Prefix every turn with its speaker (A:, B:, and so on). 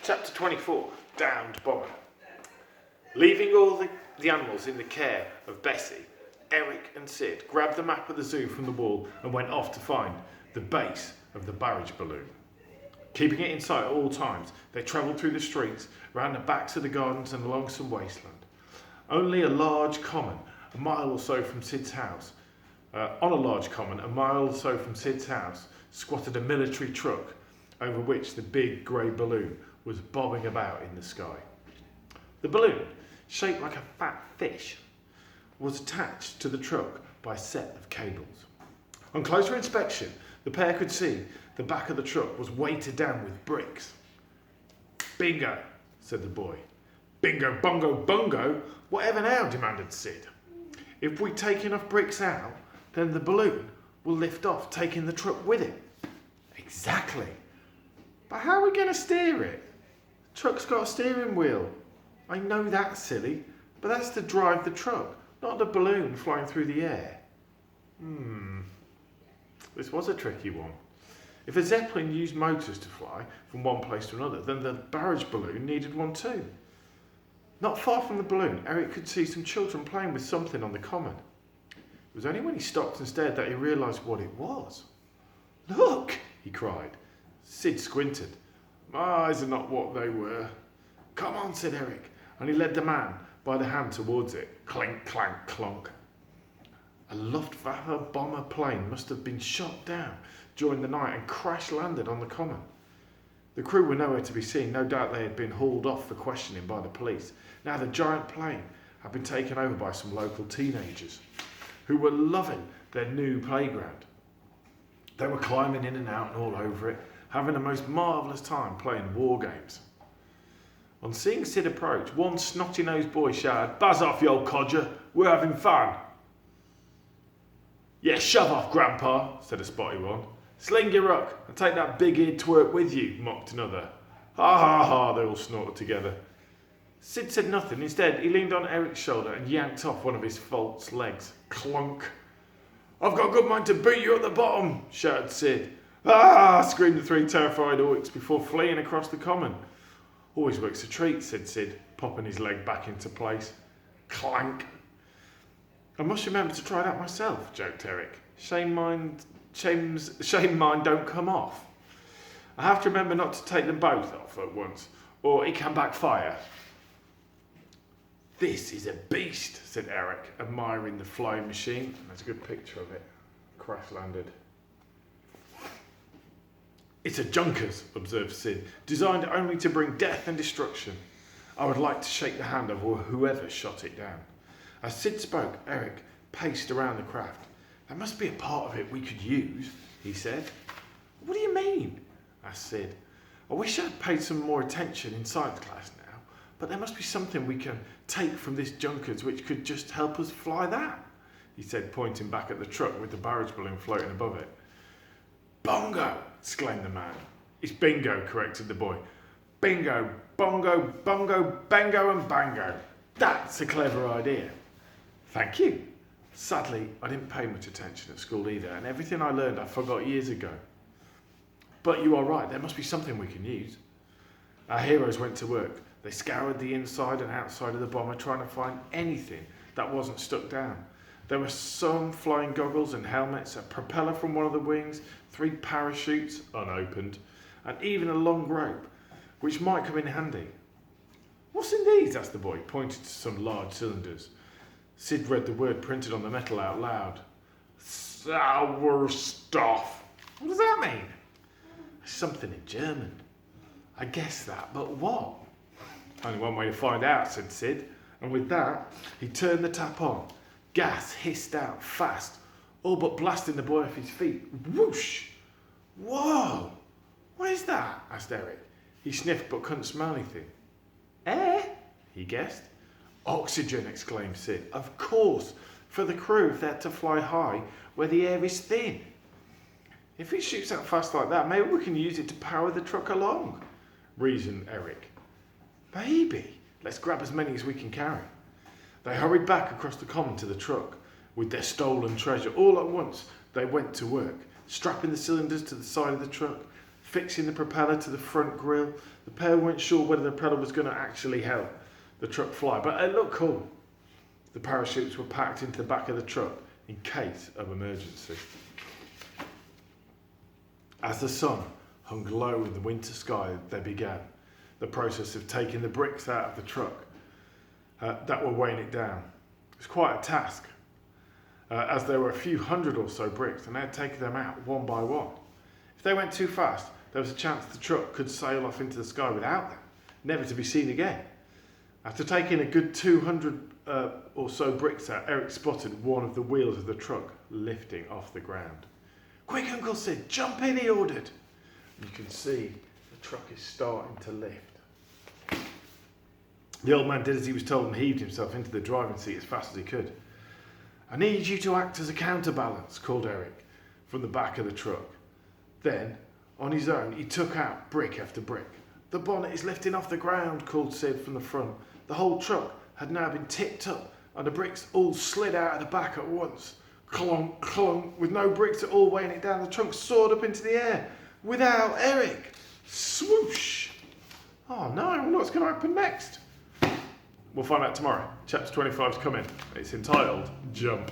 A: Chapter 24, Downed Bomber. Leaving all the animals in the care of Bessie, Eric and Sid grabbed the map of the zoo from the wall and went off to find the base of the barrage balloon. Keeping it in sight at all times, they travelled through the streets, round the backs of the gardens and along some wasteland. Only a large common, a mile or so from Sid's house, squatted a military truck over which the big grey balloon was bobbing about in the sky. The balloon, shaped like a fat fish, was attached to the truck by a set of cables. On closer inspection, the pair could see the back of the truck was weighted down with bricks. "Bingo," said the boy. "Bingo, bongo, bungo, whatever now?" demanded Sid. "If we take enough bricks out, then the balloon will lift off, taking the truck with it." "Exactly. But how are we going to steer it? The truck's got a steering wheel." "I know that's silly, but that's to drive the truck, not the balloon flying through the air." This was a tricky one. If a Zeppelin used motors to fly from one place to another, then the barrage balloon needed one too. Not far from the balloon, Eric could see some children playing with something on the common. It was only when he stopped and stared that he realised what it was. "Look!" he cried. Sid squinted. "My eyes are not what they were." "Come on," said Eric, and he led the man by the hand towards it. Clink, clank, clonk. A Luftwaffe bomber plane must have been shot down during the night and crash landed on the common. The crew were nowhere to be seen. No doubt they had been hauled off for questioning by the police. Now the giant plane had been taken over by some local teenagers who were loving their new playground. They were climbing in and out and all over it, having a most marvellous time playing war games. On seeing Sid approach, one snotty-nosed boy shouted, "Buzz off, you old codger, we're having fun." "Yeah, shove off, Grandpa," said a spotty one. "Sling your ruck and take that big-eared twerp with you," mocked another. "Ha ha ha," they all snorted together. Sid said nothing. Instead, he leaned on Eric's shoulder and yanked off one of his false legs. Clunk. "I've got a good mind to beat you at the bottom," shouted Sid. "Ah!" screamed the three terrified orcs before fleeing across the common. "Always works a treat," said Sid, popping his leg back into place. Clank. "I must remember to try that myself," joked Eric. Shame mine don't come off. "I have to remember not to take them both off at once, or it can backfire." "This is a beast," said Eric, admiring the flying machine. There's a good picture of it. Crash landed. "It's a Junkers," observed Sid, "designed only to bring death and destruction. I would like to shake the hand of whoever shot it down." As Sid spoke, Eric paced around the craft. "There must be a part of it we could use," he said. "What do you mean?" asked Sid. "I wish I'd paid some more attention in science class now, but there must be something we can take from this Junkers which could just help us fly that," he said, pointing back at the truck with the barrage balloon floating above it. "Bongo!" exclaimed the man. "It's bingo," corrected the boy. "Bingo, bongo, bungo, bango and bango. That's a clever idea." "Thank you. Sadly, I didn't pay much attention at school either, and everything I learned I forgot years ago. But you are right, there must be something we can use." Our heroes went to work. They scoured the inside and outside of the bomber, trying to find anything that wasn't stuck down. There were some flying goggles and helmets, a propeller from one of the wings, 3 parachutes, unopened, and even a long rope, which might come in handy. "What's in these?" asked the boy, pointing to some large cylinders. Sid read the word printed on the metal out loud. "Sour stuff." "What does that mean?" "Something in German." "I guessed that, but what?" "Only one way to find out," said Sid, and with that, he turned the tap on. Gas hissed out fast, all but blasting the boy off his feet. Whoosh! "Whoa! What is that?" asked Eric. He sniffed but couldn't smell anything. "Air?" he guessed. "Oxygen!" exclaimed Sid. "Of course, for the crew if they're to fly high where the air is thin. If it shoots out fast like that, maybe we can use it to power the truck along," reasoned Eric. "Maybe. Let's grab as many as we can carry." They hurried back across the common to the truck with their stolen treasure. All at once, they went to work, strapping the cylinders to the side of the truck, fixing the propeller to the front grille. The pair weren't sure whether the propeller was going to actually help the truck fly, but it looked cool. The parachutes were packed into the back of the truck in case of emergency. As the sun hung low in the winter sky, they began the process of taking the bricks out of the truck that were weighing it down. It was quite a task, as there were a few hundred or so bricks, and they had taken them out one by one. If they went too fast, there was a chance the truck could sail off into the sky without them, never to be seen again. After taking a good 200 or so bricks out, Eric spotted one of the wheels of the truck lifting off the ground. "Quick, Uncle Sid, jump in," he ordered. You can see the truck is starting to lift. The old man did as he was told and heaved himself into the driving seat as fast as he could. "I need you to act as a counterbalance," called Eric from the back of the truck. Then, on his own, he took out brick after brick. "The bonnet is lifting off the ground," called Sid from the front. The whole truck had now been tipped up, and the bricks all slid out of the back at once. Clunk, clunk, with no bricks at all weighing it down, the trunk soared up into the air without Eric. Swoosh! Oh no, I wonder what's going to happen next. We'll find out tomorrow. Chapter 25 is coming. It's entitled Jump.